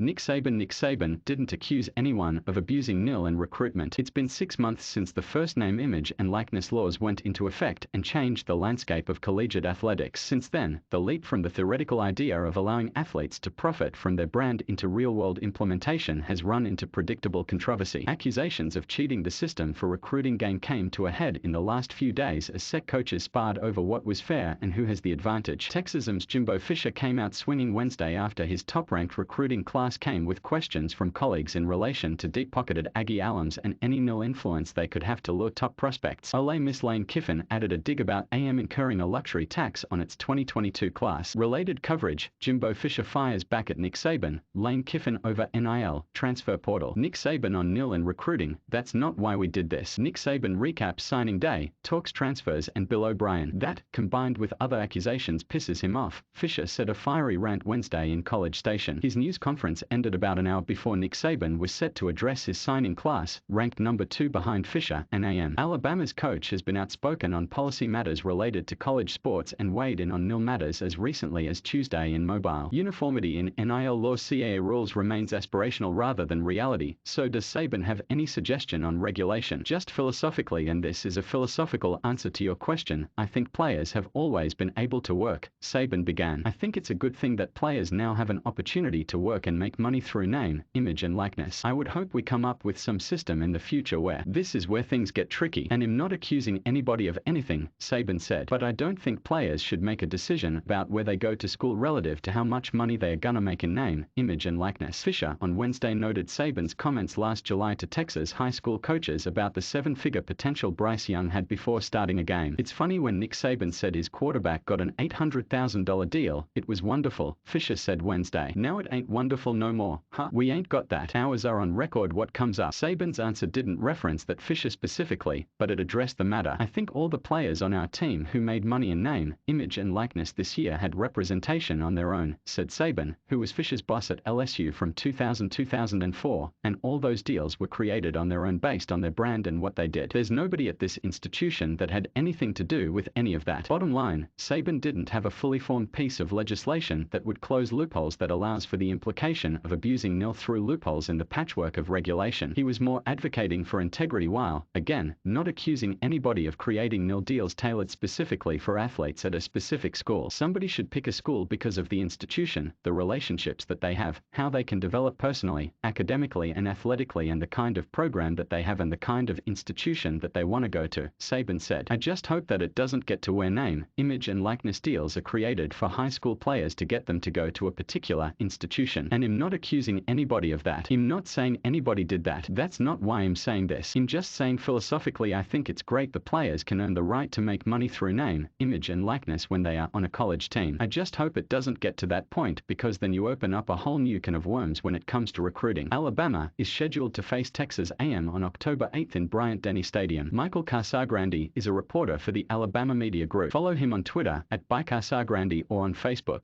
Nick Saban didn't accuse anyone of abusing nil in recruitment. It's been 6 months since the first name, image, and likeness laws went into effect and changed the landscape of collegiate athletics. Since then, the leap from the theoretical idea of allowing athletes to profit from their brand into real-world implementation has run into predictable controversy. Accusations of cheating the system for recruiting game came to a head in the last few days as SEC coaches sparred over what was fair and who has the advantage. Texas A&M's Jimbo Fisher came out swinging Wednesday after his top-ranked recruiting class came with questions from colleagues in relation to deep-pocketed Aggie alums and any nil influence they could have to lure top prospects. Ole Miss Lane Kiffin added a dig about A&M incurring a luxury tax on its 2022 class. Related coverage: Jimbo Fisher fires back at Nick Saban, Lane Kiffin over NIL, transfer portal. Nick Saban on nil in recruiting, that's not why we did this. Nick Saban recaps signing day, talks transfers and Bill O'Brien. That, combined with other accusations, pisses him off, Fisher said a fiery rant Wednesday in College Station. His news conference ended about an hour before Nick Saban was set to address his signing class, ranked number 2 behind Fisher and A&M. Alabama's coach has been outspoken on policy matters related to college sports and weighed in on nil matters as recently as Tuesday in Mobile. Uniformity in NIL law CAA rules remains aspirational rather than reality, so does Saban have any suggestion on regulation? Just philosophically, and this is a philosophical answer to your question, I think players have always been able to work, Saban began. I think it's a good thing that players now have an opportunity to work and make money through name, image and likeness. I would hope we come up with some system in the future where this is where things get tricky. And I'm not accusing anybody of anything, Saban said, but I don't think players should make a decision about where they go to school relative to how much money they are gonna make in name, image and likeness. Fisher on Wednesday noted Saban's comments last July to Texas high school coaches about the 7-figure potential Bryce Young had before starting a game. It's funny, when Nick Saban said his quarterback got an $800,000 deal, it was wonderful, Fisher said Wednesday. Now it ain't wonderful no more, huh? We ain't got that. Ours are on record. What comes up? Saban's answer didn't reference that Fisher specifically, but it addressed the matter. I think all the players on our team who made money in name, image and likeness this year had representation on their own, said Saban, who was Fisher's boss at LSU from 2000-2004, and all those deals were created on their own based on their brand and what they did. There's nobody at this institution that had anything to do with any of that. Bottom line, Saban didn't have a fully formed piece of legislation that would close loopholes that allows for the implication of abusing nil through loopholes in the patchwork of regulation. He was more advocating for integrity while, again, not accusing anybody of creating nil deals tailored specifically for athletes at a specific school. Somebody should pick a school because of the institution, the relationships that they have, how they can develop personally, academically and athletically, and the kind of program that they have and the kind of institution that they want to go to, Saban said. I just hope that it doesn't get to where name, image and likeness deals are created for high school players to get them to go to a particular institution. And I'm not accusing anybody of that. I'm not saying anybody did that. That's not why I'm saying this. I'm just saying philosophically I think it's great the players can earn the right to make money through name, image and likeness when they are on a college team. I just hope it doesn't get to that point, because then you open up a whole new can of worms when it comes to recruiting. Alabama is scheduled to face Texas A&M on October 8th in Bryant-Denny Stadium. Michael Casagrande is a reporter for the Alabama Media Group. Follow him on Twitter @ByCasagrande or on Facebook.